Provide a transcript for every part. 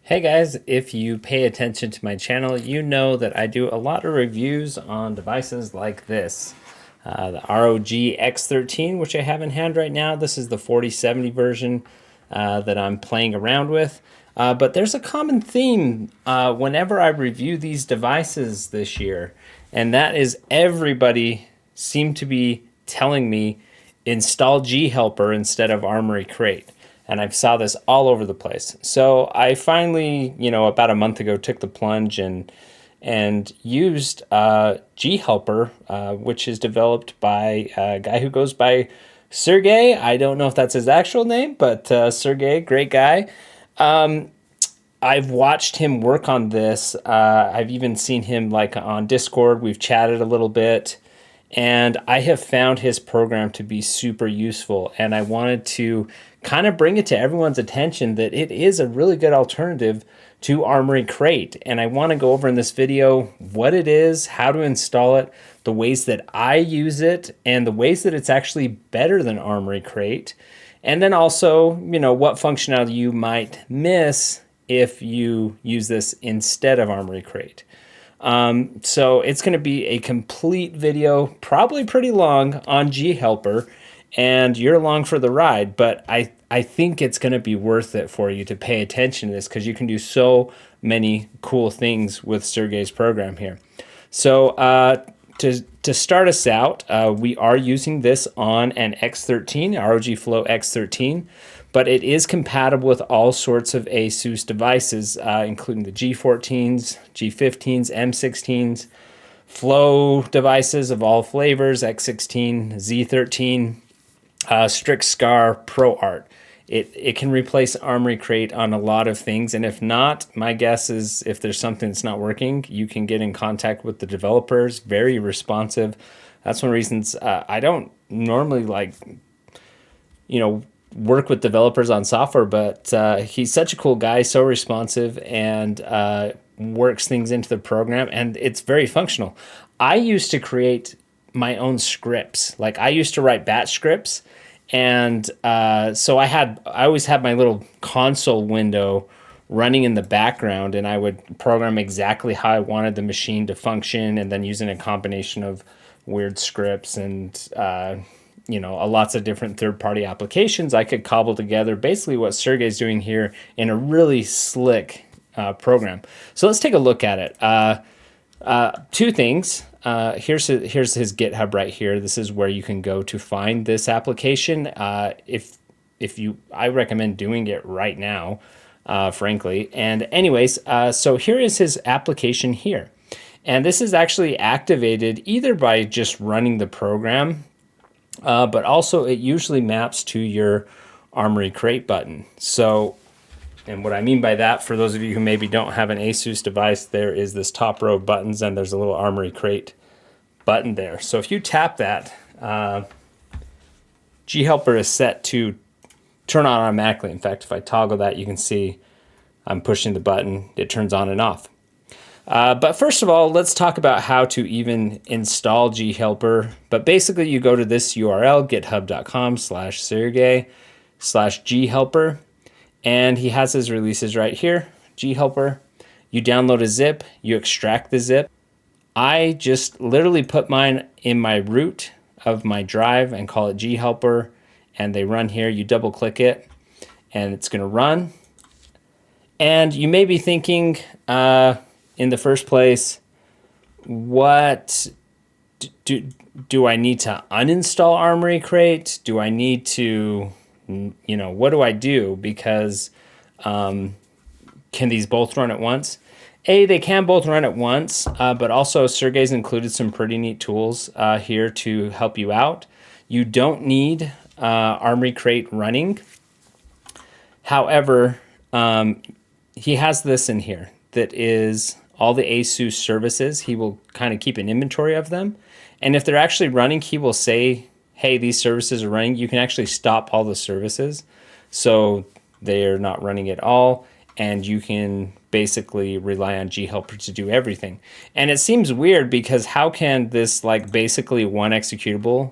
Hey guys, if you pay attention to my channel, you know that I do a lot of reviews on devices like this. The ROG X13, which I have in hand right now. This is the 4070 version that I'm playing around with. But there's a common theme whenever I review these devices this year, and that is everybody seemed to be telling me install G Helper instead of Armoury Crate. And I saw this all over the place. So I finally, about a month ago, took the plunge and used G Helper, which is developed by a guy who goes by Sergey. I don't know if that's his actual name, but Sergey, great guy. I've watched him work on this. I've even seen him like on Discord. We've chatted a little bit. And I have found his program to be super useful. And I wanted to kind of bring it to everyone's attention that it is a really good alternative to Armoury Crate. And I want to go over in this video what it is, how to install it, the ways that I use it, and the ways that it's actually better than Armoury Crate. And then also, what functionality you might miss if you use this instead of Armoury Crate. So it's going to be a complete video, probably pretty long, on G Helper, and you're along for the ride, but I think it's going to be worth it for you to pay attention to this because you can do so many cool things with Sergey's program here. So to start us out, we are using this on an X13, ROG Flow X13, but it is compatible with all sorts of ASUS devices, including the G14s, G15s, M16s, Flow devices of all flavors, X16, Z13, Strix Scar, ProArt. It can replace Armoury Crate on a lot of things, and if not, my guess is if there's something that's not working, you can get in contact with the developers. Very responsive. That's one of the reasons I don't normally work with developers on software, but he's such a cool guy, so responsive, and works things into the program, and it's very functional. I used to create my own scripts. Like I used to write batch scripts, and so I always had my little console window running in the background, and I would program exactly how I wanted the machine to function, and then using a combination of weird scripts and lots of different third-party applications, I could cobble together basically what Sergey's doing here in a really slick program. So let's take a look at it. Two things. Here's his GitHub right here. This is where you can go to find this application. I recommend doing it right now, frankly. And anyways, so here is his application here. And this is actually activated either by just running the program, but also it usually maps to your Armoury Crate button. So, and what I mean by that, for those of you who maybe don't have an ASUS device, there is this top row of buttons and there's a little Armoury Crate button there. So if you tap that, G Helper is set to turn on automatically. In fact, if I toggle that, you can see I'm pushing the button, it turns on and off. But first of all, let's talk about how to even install G Helper. But basically, you go to this URL, github.com/Sergey/G Helper, and he has his releases right here, G Helper. You download a zip, you extract the zip. I just literally put mine in my root of my drive and call it G Helper, and they run here. You double click it, and it's going to run. And you may be thinking, in the first place, what do I need to uninstall Armoury Crate? Do I need to, what do I do? Because can these both run at once? They can both run at once, but also Sergey's included some pretty neat tools here to help you out. You don't need Armoury Crate running. However, he has this in here that is all the ASUS services. He will kind of keep an inventory of them. And if they're actually running, he will say, hey, these services are running. You can actually stop all the services. So they're not running at all. And you can basically rely on G Helper to do everything. And it seems weird because how can this basically one executable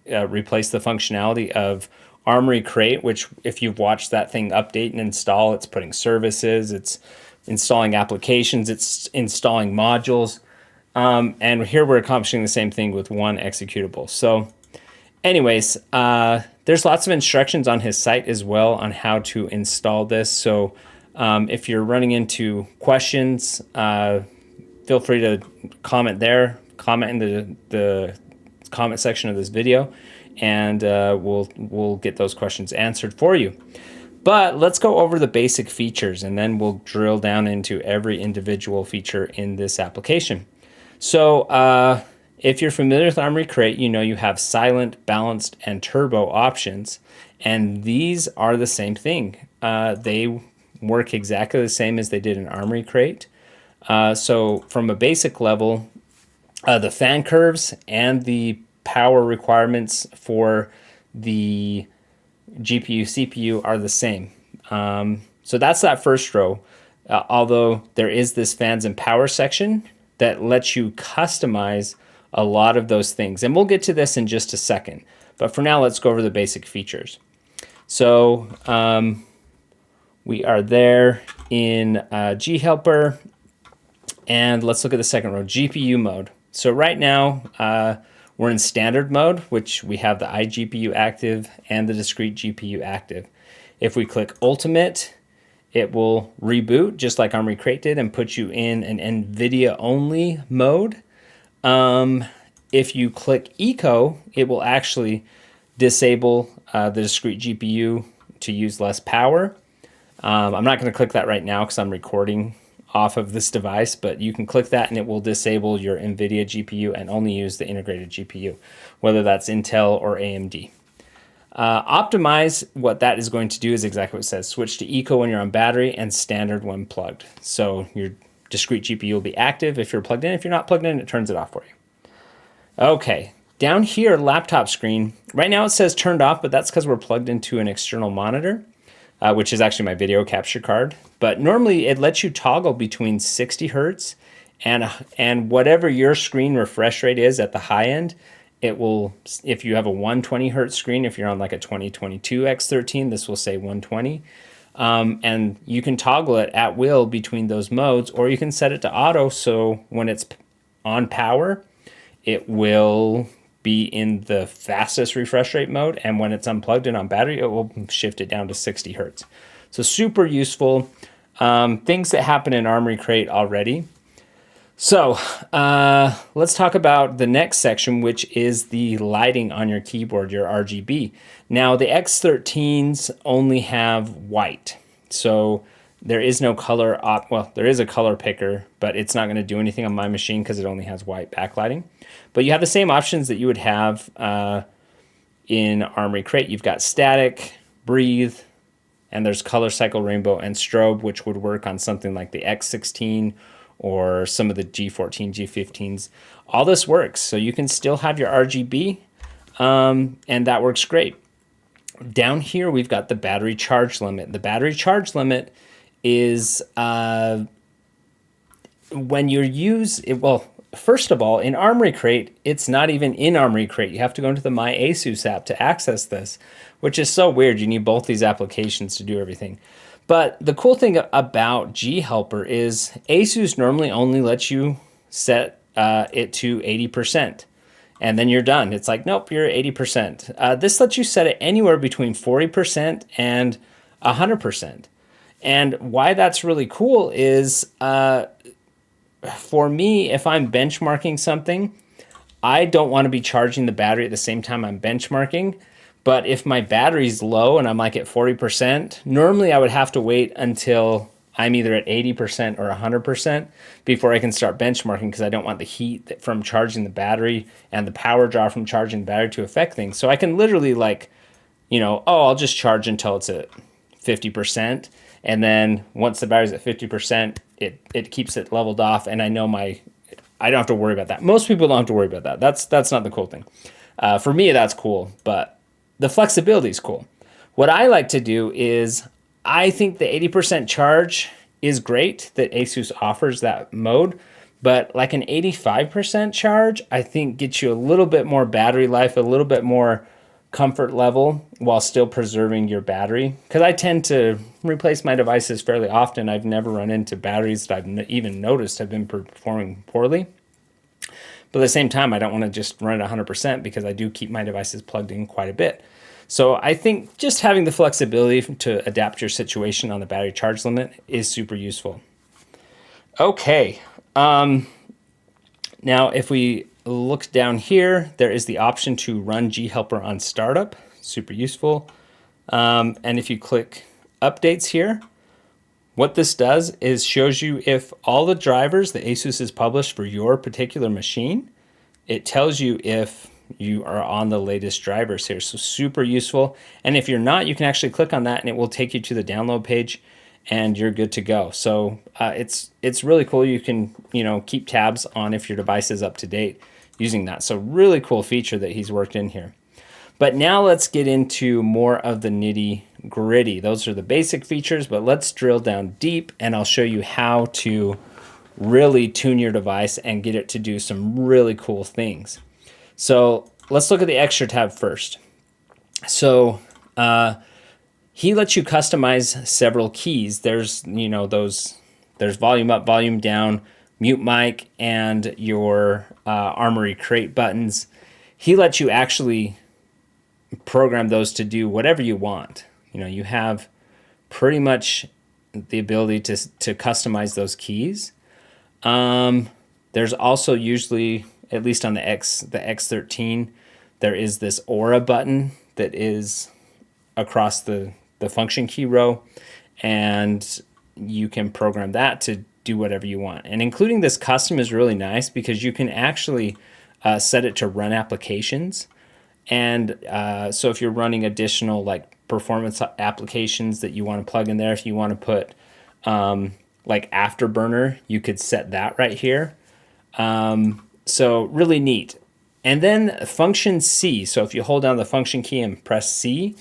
replace the functionality of Armoury crate, which if you've watched that thing update and install, it's putting services, it's installing applications, it's installing modules. And here we're accomplishing the same thing with one executable. So anyways, there's lots of instructions on his site as well on how to install this. So if you're running into questions, feel free to comment there, comment in the comment section of this video, and we'll get those questions answered for you. But let's go over the basic features, and then we'll drill down into every individual feature in this application. So if you're familiar with Armoury Crate, you know you have silent, balanced, and turbo options, and these are the same thing. They work exactly the same as they did in Armoury Crate. So from a basic level, the fan curves and the power requirements for the GPU, CPU are the same. So that's that first row. Although there is this fans and power section that lets you customize a lot of those things. And we'll get to this in just a second. But for now, let's go over the basic features. So we are there in G-Helper. And let's look at the second row, GPU mode. So right now, we're in standard mode, which we have the iGPU active and the discrete GPU active. If we click Ultimate, it will reboot just like Armoury Crate did and put you in an NVIDIA only mode. If you click Eco, it will actually disable the discrete GPU to use less power. I'm not going to click that right now because I'm recording off of this device, but you can click that and it will disable your NVIDIA GPU and only use the integrated GPU, whether that's Intel or AMD. Optimize, what that is going to do is exactly what it says. Switch to Eco when you're on battery and standard when plugged. So your discrete GPU will be active if you're plugged in. If you're not plugged in, it turns it off for you. Okay, down here, laptop screen. Right now it says turned off, but that's because we're plugged into an external monitor, which is actually my video capture card. But normally it lets you toggle between 60 hertz and whatever your screen refresh rate is at the high end. It will, if you have a 120 hertz screen, if you're on like a 2022 X13, this will say 120. And you can toggle it at will between those modes, or you can set it to auto. So when it's on power, it will be in the fastest refresh rate mode. And when it's unplugged and on battery, it will shift it down to 60 hertz. So super useful. Things that happen in Armoury Crate already. So let's talk about the next section, which is the lighting on your keyboard, your RGB. Now the X13s only have white. So there is no color, well, there is a color picker, but it's not going to do anything on my machine because it only has white backlighting. But you have the same options that you would have in Armoury Crate. You've got static, breathe, and there's color cycle, rainbow, and strobe, which would work on something like the X16 or some of the G14, G15s. All this works, so you can still have your RGB, and that works great. Down here, we've got the battery charge limit. The battery charge limit is when you use it, well, first of all, in Armoury Crate, it's not even in Armoury Crate. You have to go into the My ASUS app to access this, which is so weird. You need both these applications to do everything. But the cool thing about G-Helper is ASUS normally only lets you set it to 80%. And then you're done. It's like, nope, you're 80%. This lets you set it anywhere between 40% and 100%. And why that's really cool is for me, if I'm benchmarking something, I don't want to be charging the battery at the same time I'm benchmarking. But if my battery's low and I'm like at 40%, normally I would have to wait until I'm either at 80% or 100% before I can start benchmarking, because I don't want the heat from charging the battery and the power draw from charging the battery to affect things. So I can literally, like, you know, oh, I'll just charge until it's at 50%. And then once the battery's at 50%, it keeps it leveled off. And I know I don't have to worry about that. Most people don't have to worry about that. That's not the cool thing. For me, that's cool, but the flexibility is cool. What I like to do is, I think the 80% charge is great that ASUS offers that mode, but like an 85% charge, I think gets you a little bit more battery life, a little bit more comfort level while still preserving your battery. Because I tend to replace my devices fairly often. I've never run into batteries that I've even noticed have been performing poorly. But at the same time, I don't want to just run it 100% because I do keep my devices plugged in quite a bit. So I think just having the flexibility to adapt your situation on the battery charge limit is super useful. Okay. Now, if we look down here, there is the option to run G-Helper on startup. Super useful. And if you click updates here, what this does is shows you if all the drivers that ASUS has published for your particular machine, it tells you if you are on the latest drivers here. So super useful. And if you're not, you can actually click on that and it will take you to the download page and you're good to go. So it's really cool. You can, keep tabs on if your device is up to date using that. So really cool feature that he's worked in here. But now let's get into more of the nitty gritty. Those are the basic features, but let's drill down deep and I'll show you how to really tune your device and get it to do some really cool things. So let's look at the extra tab first. So he lets you customize several keys. There's, there's volume up, volume down, mute mic, and your Armoury crate buttons. He lets you actually program those to do whatever you want. You have pretty much the ability to customize those keys. There's also usually, at least on the X13, there is this Aura button that is across the function key row, and you can program that to do whatever you want. And including this custom is really nice because you can actually set it to run applications. And so if you're running additional like performance applications that you want to plug in there, if you want to put like Afterburner, you could set that right here. So really neat. And then function C. So if you hold down the function key and press C,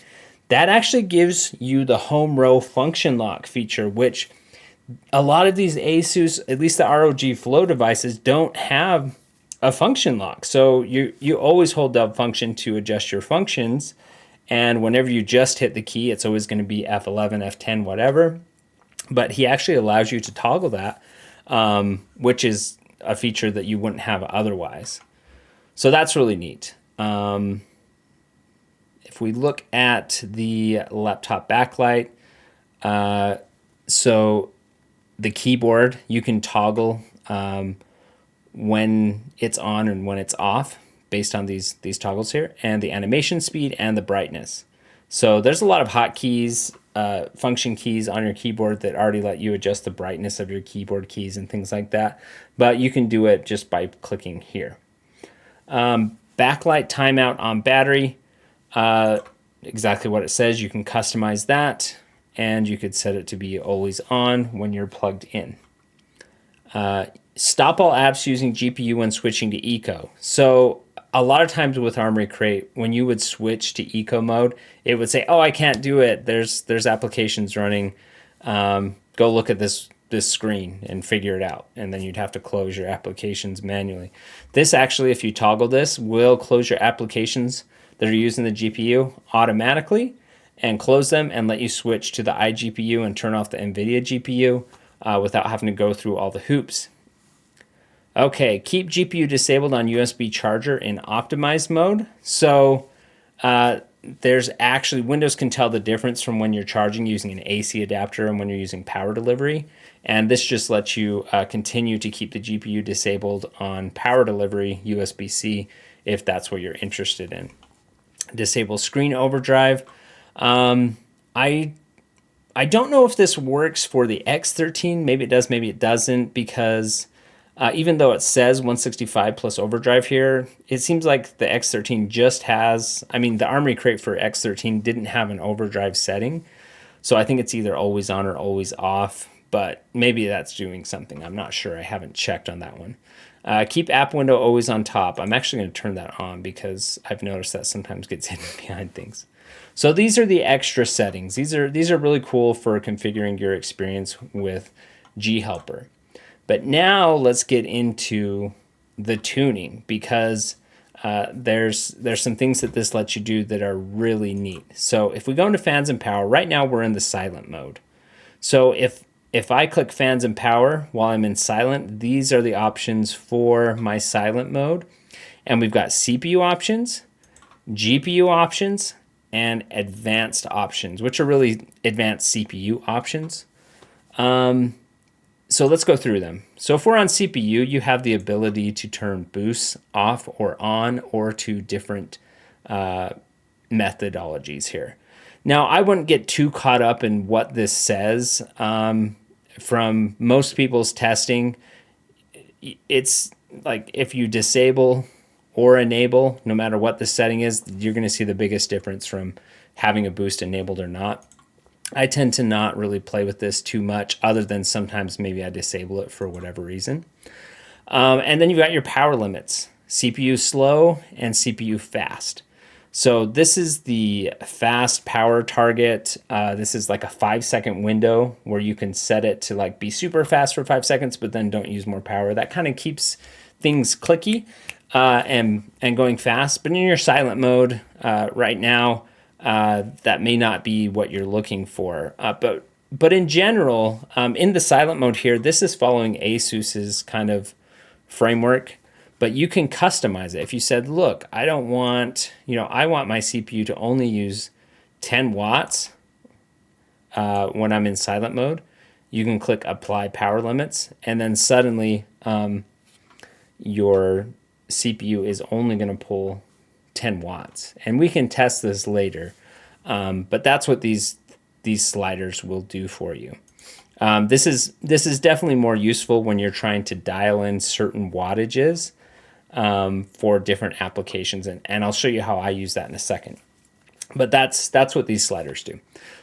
that actually gives you the home row function lock feature, which a lot of these ASUS, at least the ROG Flow devices, don't have a function lock. So you always hold down function to adjust your functions. And whenever you just hit the key, it's always going to be F11, F10, whatever. But he actually allows you to toggle that, which is a feature that you wouldn't have otherwise. So that's really neat. If we look at the laptop backlight, so the keyboard, you can toggle when it's on and when it's off based on these toggles here, and the animation speed and the brightness. So there's a lot of hotkeys, function keys on your keyboard that already let you adjust the brightness of your keyboard keys and things like that. But you can do it just by clicking here. Backlight timeout on battery, exactly what it says. You can customize that, and you could set it to be always on when you're plugged in. Stop all apps using GPU when switching to Eco. So a lot of times with Armoury Crate, when you would switch to Eco mode, it would say, "Oh, I can't do it. There's applications running. Go look at this screen and figure it out." And then you'd have to close your applications manually. This actually, if you toggle this, will close your applications that are using the GPU automatically and close them and let you switch to the iGPU and turn off the NVIDIA GPU without having to go through all the hoops. Okay, keep GPU disabled on USB charger in optimized mode. So there's actually, Windows can tell the difference from when you're charging using an AC adapter and when you're using power delivery. And this just lets you continue to keep the GPU disabled on power delivery USB-C if that's what you're interested in. Disable screen overdrive. I don't know if this works for the X13. Maybe it does, maybe it doesn't, because even though it says 165 plus overdrive here, it seems like the X13 just has, the Armoury Crate for X13 didn't have an overdrive setting. So I think it's either always on or always off, but maybe that's doing something. I'm not sure. I haven't checked on that one. Keep app window always on top. I'm actually going to turn that on because I've noticed that sometimes gets hidden behind things. So these are the extra settings. These are really cool for configuring your experience with G-Helper. But now let's get into the tuning, because there's some things that this lets you do that are really neat. So if we go into fans and power, right now we're in the silent mode. So if I click fans and power while I'm in silent, these are the options for my silent mode. And we've got CPU options, GPU options, and advanced options, which are really advanced CPU options. So let's go through them. So if we're on CPU, you have the ability to turn boosts off or on, or to different methodologies here. Now, I wouldn't get too caught up in what this says. From most people's testing, it's like if you disable or enable, no matter what the setting is, you're going to see the biggest difference from having a boost enabled or not. I tend to not really play with this too much, other than sometimes maybe I disable it for whatever reason. And then you've got your power limits, CPU slow and CPU fast. So this is the fast power target. This is like a 5-second window where you can set it to like be super fast for 5 seconds, but then don't use more power. That kind of keeps things clicky and going fast. But in your silent mode right now, that may not be what you're looking for. But in general, in the silent mode here, this is following ASUS's kind of framework. But you can customize it. If you said, look, I don't want, I want my CPU to only use 10 watts when I'm in silent mode, you can click apply power limits, and then suddenly your CPU is only going to pull 10 watts. And we can test this later, but that's what these sliders will do for you. This is definitely more useful when you're trying to dial in certain wattages for different applications, and I'll show you how I use that in a second. But that's what these sliders do.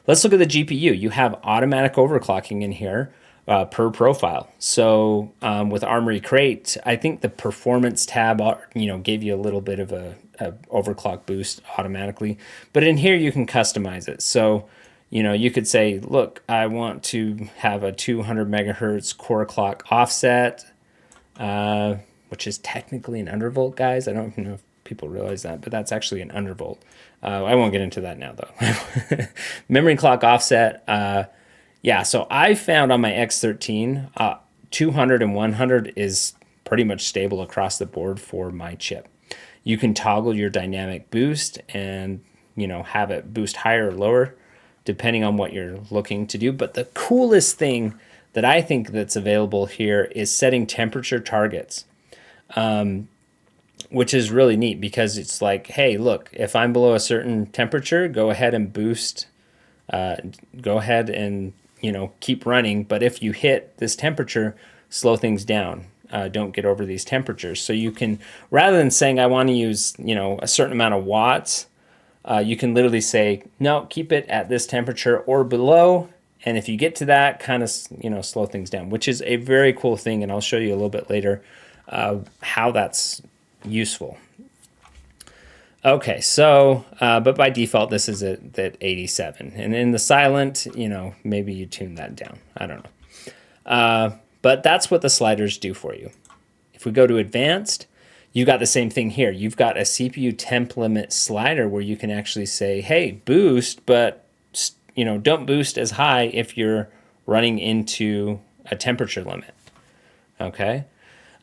Let's look at the GPU. You have automatic overclocking in here per profile. So with Armoury Crate, I think the performance tab gave you a little bit of a overclock boost automatically, but in here you can customize it. So you could say, look, I want to have a 200 megahertz core clock offset, which is technically an undervolt, guys. I don't know if people realize that, but that's actually an undervolt. I won't get into that now, though. Memory clock offset. Yeah, so I found on my X13, 200 and 100 is pretty much stable across the board for my chip. You can toggle your dynamic boost and, have it boost higher or lower, depending on what you're looking to do. But the coolest thing that I think that's available here is setting temperature targets. Which is really neat, because it's like, hey, look, if I'm below a certain temperature, go ahead and boost, go ahead and, keep running. But if you hit this temperature, slow things down. Don't get over these temperatures. So you can, rather than saying I want to use, a certain amount of watts, you can literally say, no, keep it at this temperature or below. And if you get to that, kind of, slow things down, which is a very cool thing. And I'll show you a little bit later how that's useful. Okay, so, but by default, this is at 87. And in the silent, maybe you tune that down. I don't know. But that's what the sliders do for you. If we go to advanced, you got the same thing here. You've got a CPU temp limit slider where you can actually say, hey, boost, but, don't boost as high if you're running into a temperature limit. Okay.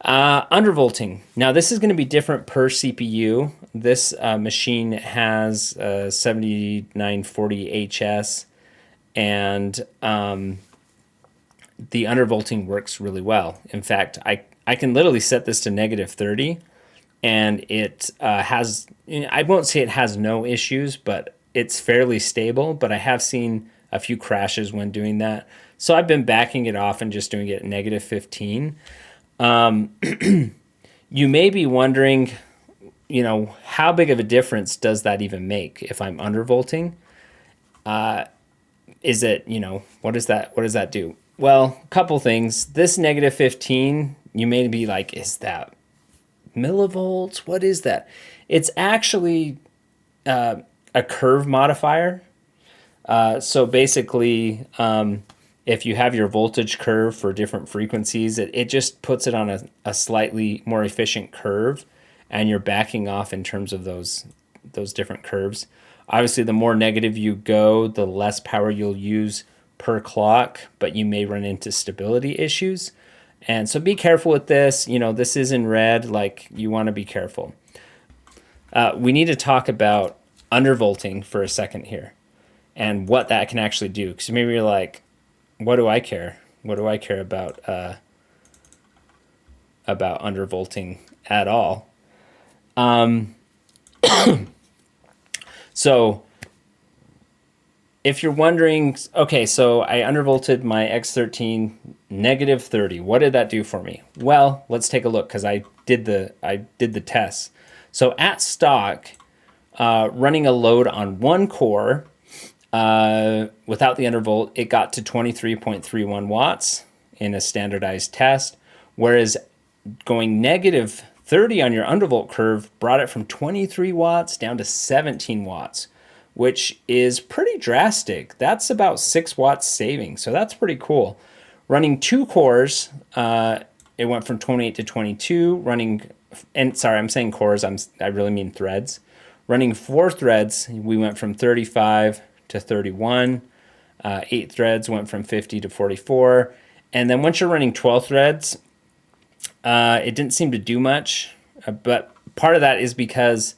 Undervolting. Now, this is going to be different per CPU. This machine has 7940HS, and the undervolting works really well. In fact, I can literally set this to -30, and it has, I won't say it has no issues, but it's fairly stable. But I have seen a few crashes when doing that. So I've been backing it off and just doing it at -15. You may be wondering, how big of a difference does that even make if I'm undervolting? Is it, what does that do? Well, a couple things. This -15, you may be like, is that millivolts? What is that? It's actually a curve modifier. So basically, if you have your voltage curve for different frequencies, it just puts it on a slightly more efficient curve. and you're backing off in terms of those different curves. Obviously, the more negative you go, the less power you'll use per clock, but you may run into stability issues. And so be careful with this. You know, this is in red, like you want to be careful. We need to talk about undervolting for a second here and what that can actually do. Because maybe you're like, what do I care? What do I care about undervolting at all? So if you're wondering, okay, so I undervolted my X13 negative 30. What did that do for me? Well, let's take a look because I did the tests. So at stock, running a load on one core without the undervolt, it got to 23.31 watts in a standardized test, whereas going negative 30 on your undervolt curve brought it from 23 watts down to 17 watts, which is pretty drastic. That's about 6 watts saving, so that's pretty cool. Running two cores, it went from 28 to 22. Running, and sorry, I'm saying cores, I really mean threads. Running 4 threads, we went from 35 to 31. 8 threads went from 50 to 44. And then once you're running 12 threads, it didn't seem to do much, but part of that is because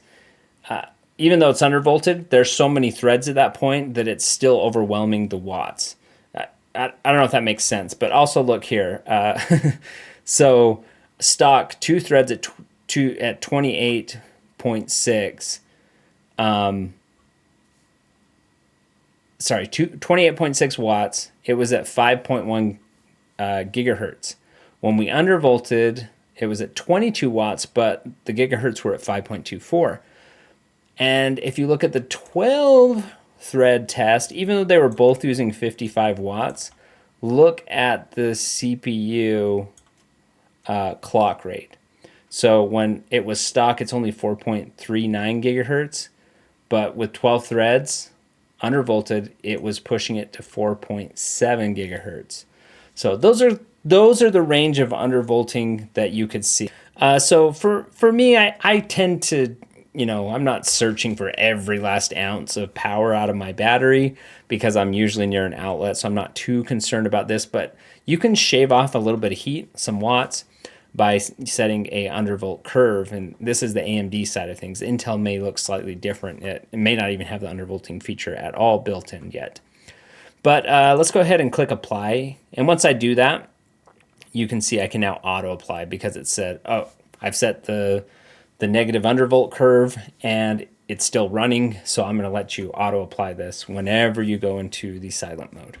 even though it's undervolted, there's so many threads at that point that it's still overwhelming the watts. I don't know if that makes sense, but also look here. So stock 2 threads at 28.6. 28.6 watts. It was at 5.1 gigahertz. When we undervolted, it was at 22 watts, but the gigahertz were at 5.24. And if you look at the 12 thread test, even though they were both using 55 watts, look at the CPU clock rate. So when it was stock, it's only 4.39 gigahertz, but with 12 threads, undervolted, it was pushing it to 4.7 gigahertz. So those are the range of undervolting that you could see. So for me, I tend to, you know, I'm not searching for every last ounce of power out of my battery because I'm usually near an outlet, so I'm not too concerned about this, but you can shave off a little bit of heat, some watts, by setting a undervolt curve, and this is the AMD side of things. Intel may look slightly different. It may not even have the undervolting feature at all built in yet. But let's go ahead and click apply, and once I do that, you can see I can now auto apply because it said, oh, I've set the negative undervolt curve and it's still running, so I'm going to let you auto apply this whenever you go into the silent mode.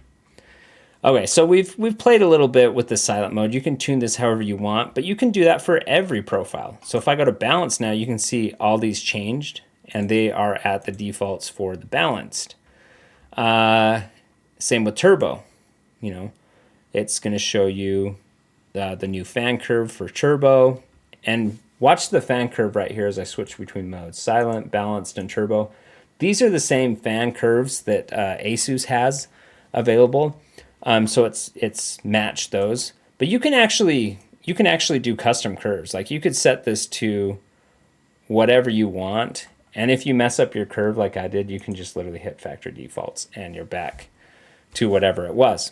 Okay, so we've played a little bit with the silent mode. You can tune this however you want, but you can do that for every profile. So if I go to balance now, you can see all these changed, and they are at the defaults for the balanced. Same with turbo. You know, it's going to show you the new fan curve for turbo, and watch the fan curve right here as I switch between modes: silent, balanced, and turbo. These are the same fan curves that Asus has available. So it's matched those, but you can actually do custom curves. Like you could set this to whatever you want, and if you mess up your curve like I did, you can just literally hit factory defaults and you're back to whatever it was.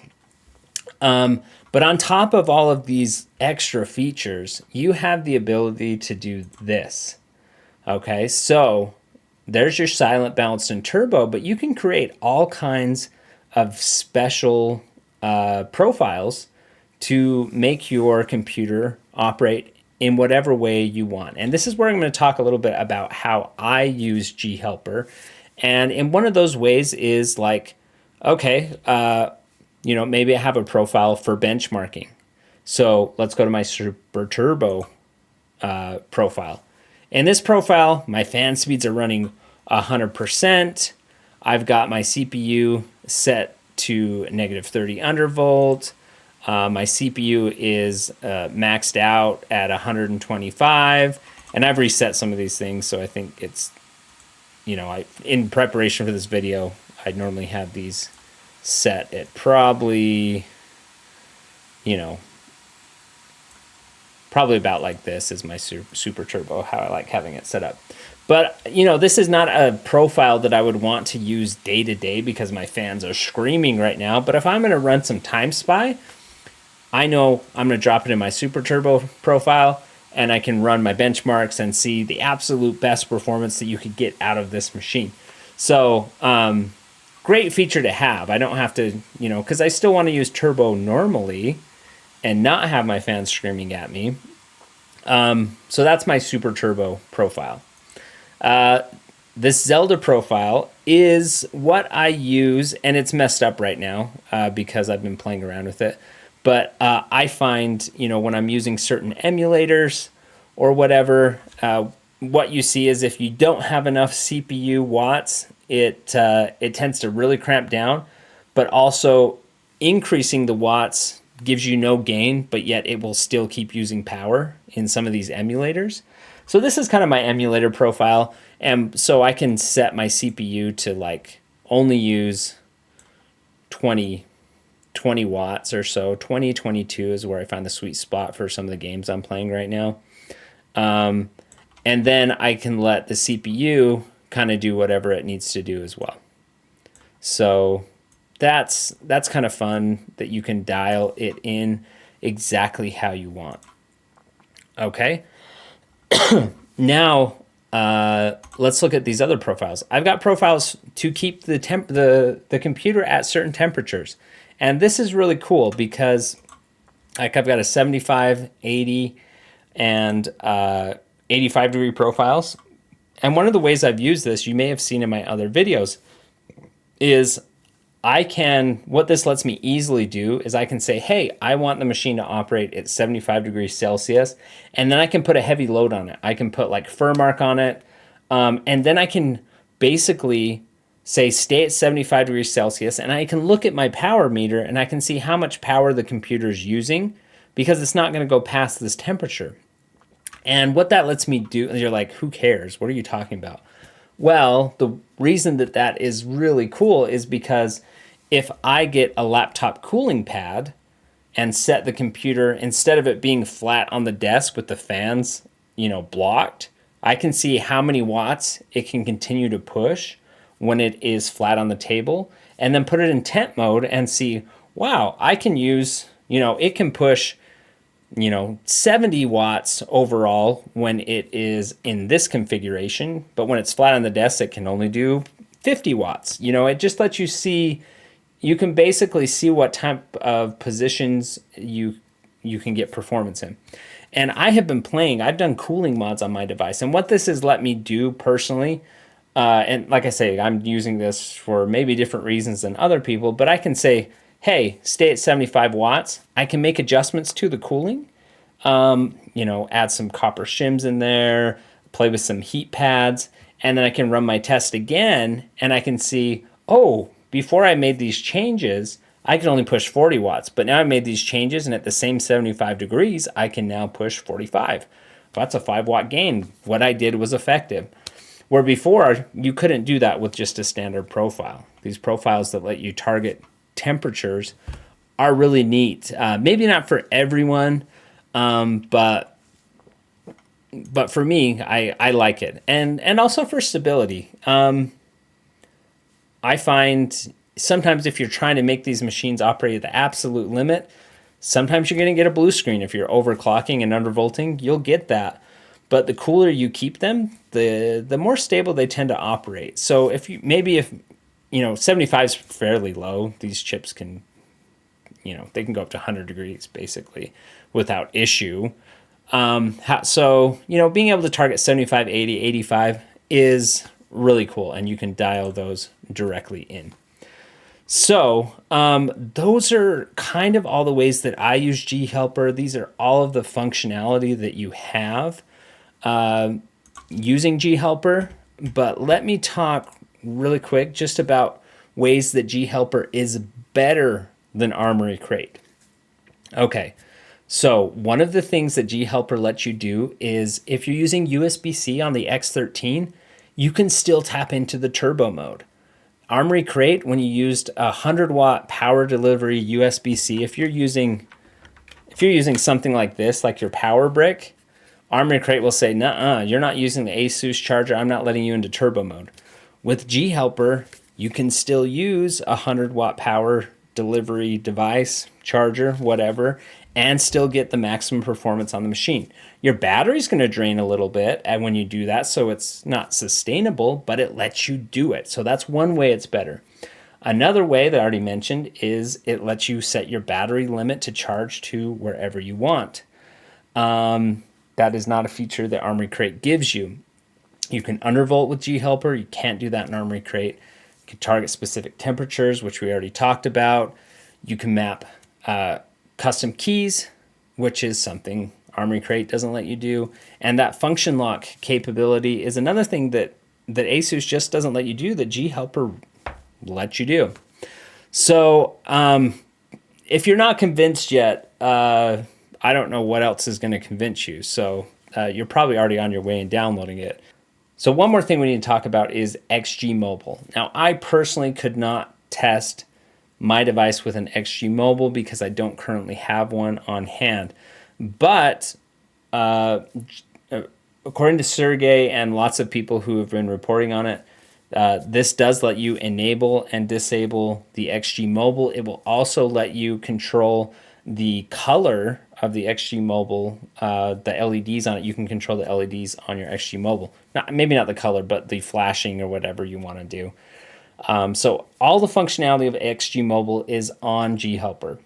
But on top of all of these extra features, you have the ability to do this. Okay, so there's your silent, balanced, and turbo, but you can create all kinds of special profiles to make your computer operate in whatever way you want. And this is where I'm going to talk a little bit about how I use GHelper. And in one of those ways is like, okay, you know, maybe I have a profile for benchmarking. So let's go to my Super Turbo profile. In this profile, my fan speeds are running 100%. I've got my CPU set to negative 30 undervolt. My CPU is maxed out at 125, and I've reset some of these things, so I think it's, you know, in preparation for this video, I'd normally have these set at probably, you know, Probably about like this is my super turbo, how I like having it set up. But, you know, this is not a profile that I would want to use day to day because my fans are screaming right now. But if I'm going to run some Time Spy, I know I'm going to drop it in my super turbo profile, and I can run my benchmarks and see the absolute best performance that you could get out of this machine. So, great feature to have. I don't have to, you know, because I still want to use turbo normally and not have my fans screaming at me. So that's my super turbo profile. This Zelda profile is what I use, and it's messed up right now because I've been playing around with it. But I find, you know, when I'm using certain emulators or whatever, what you see is if you don't have enough CPU watts, it tends to really cramp down, but also increasing the watts gives you no gain, but yet it will still keep using power in some of these emulators. So this is kind of my emulator profile, and so I can set my CPU to like only use 20 watts or so. 22 is where I find the sweet spot for some of the games I'm playing right now. And then I can let the CPU kind of do whatever it needs to do as well. So that's kind of fun that you can dial it in exactly how you want. Okay. Now, let's look at these other profiles. I've got profiles to keep the computer at certain temperatures. And this is really cool because like I've got a 75, 80, and 85 degree profiles. And one of the ways I've used this, you may have seen in my other videos, is what this lets me easily do is I can say, hey, I want the machine to operate at 75 degrees Celsius, and then I can put a heavy load on it. I can put like Furmark on it, and then I can basically say stay at 75 degrees Celsius, and I can look at my power meter and I can see how much power the computer is using because it's not going to go past this temperature. And what that lets me do, and you're like, who cares? What are you talking about? Well, the reason that is really cool is because if I get a laptop cooling pad and set the computer, instead of it being flat on the desk with the fans, you know, blocked, I can see how many watts it can continue to push when it is flat on the table, and then put it in temp mode and see, wow, I can use, you know, it can push, you know, 70 watts overall when it is in this configuration, but when it's flat on the desk, it can only do 50 watts. You know, it just lets you see, you can basically see what type of positions you can get performance in. And I have been playing, I've done cooling mods on my device, and what this has let me do personally, and like I say, I'm using this for maybe different reasons than other people, but I can say, hey, stay at 75 watts. I can make adjustments to the cooling, you know, add some copper shims in there, play with some heat pads, and then I can run my test again, and I can see, oh, before I made these changes, I could only push 40 watts, but now I made these changes, and at the same 75 degrees, I can now push 45. That's a 5-watt gain. What I did was effective. Where before, you couldn't do that with just a standard profile. These profiles that let you target temperatures are really neat. Maybe not for everyone, but for me, I like it. And also for stability. I find sometimes if you're trying to make these machines operate at the absolute limit, sometimes you're going to get a blue screen. If you're overclocking and undervolting, you'll get that. But the cooler you keep them, the more stable they tend to operate. So if 75 is fairly low, these chips can, you know, they can go up to 100 degrees basically without issue. So, you know, being able to target 75, 80, 85 is really cool, and you can dial those directly in. So those are kind of all the ways that I use G-Helper. These are all of the functionality that you have using G-Helper. But let me talk really quick just about ways that G-Helper is better than Armoury Crate. Okay, so one of the things that G-Helper lets you do is if you're using USB-C on the X13, you can still tap into the turbo mode. Armoury Crate, when you used a 100-watt power delivery USB-C, if you're If you're using something like this, like your power brick, Armoury Crate will say, "Nuh-uh, you're not using the ASUS charger. I'm not letting you into turbo mode." With G Helper, you can still use a 100-watt power delivery device, charger, whatever, and still get the maximum performance on the machine. Your battery's going to drain a little bit and when you do that, so it's not sustainable, but it lets you do it. So that's one way it's better. Another way that I already mentioned is it lets you set your battery limit to charge to wherever you want. That is not a feature that Armoury Crate gives you. You can undervolt with G Helper. You can't do that in Armoury Crate. You can target specific temperatures, which we already talked about. You can map custom keys, which is something Armoury Crate doesn't let you do. And that function lock capability is another thing that ASUS just doesn't let you do that G Helper lets you do. So if you're not convinced yet, I don't know what else is going to convince you. So you're probably already on your way and downloading it. So one more thing we need to talk about is XG Mobile. Now, I personally could not test my device with an XG Mobile because I don't currently have one on hand. But according to Sergey and lots of people who have been reporting on it, this does let you enable and disable the XG Mobile. It will also let you control the color of the XG Mobile, the LEDs on it. You can control the LEDs on your XG Mobile. Maybe not the color, but the flashing or whatever you want to do. So all the functionality of XG Mobile is on G Helper.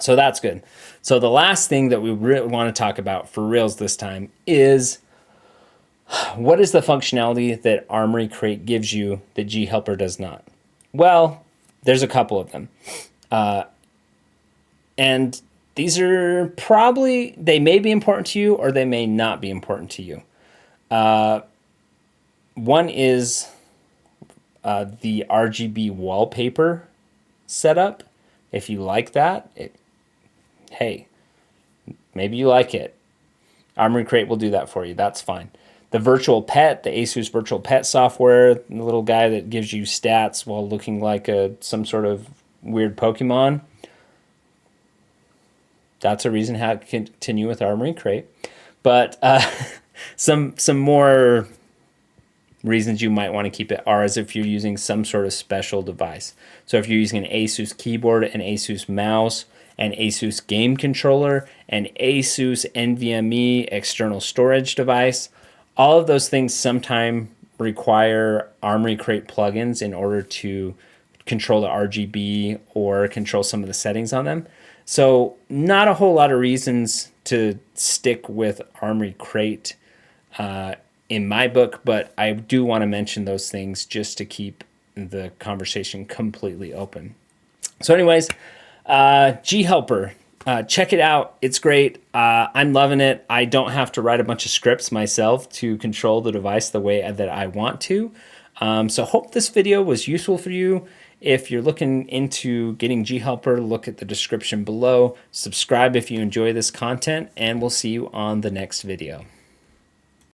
So that's good. So the last thing that we really want to talk about for reals this time is what is the functionality that Armoury Crate gives you that G Helper does not? Well, there's a couple of them. And these are probably, they may be important to you or they may not be important to you. One is the RGB wallpaper setup. If you like that, hey, maybe you like it. Armoury Crate will do that for you. That's fine. The Virtual Pet, the ASUS Virtual Pet software, the little guy that gives you stats while looking like some sort of weird Pokemon. That's a reason how to continue with Armoury Crate. But some more reasons you might want to keep it are as if you're using some sort of special device. So if you're using an ASUS keyboard, an ASUS mouse, an ASUS game controller, an ASUS NVMe external storage device, all of those things sometimes require Armoury Crate plugins in order to control the RGB or control some of the settings on them. So not a whole lot of reasons to stick with Armoury Crate in my book, but I do want to mention those things just to keep the conversation completely open. So anyways, G Helper, check it out. It's great. I'm loving it. I don't have to write a bunch of scripts myself to control the device the way that I want to. So hope this video was useful for you. If you're looking into getting G Helper, look at the description below. Subscribe if you enjoy this content, and we'll see you on the next video.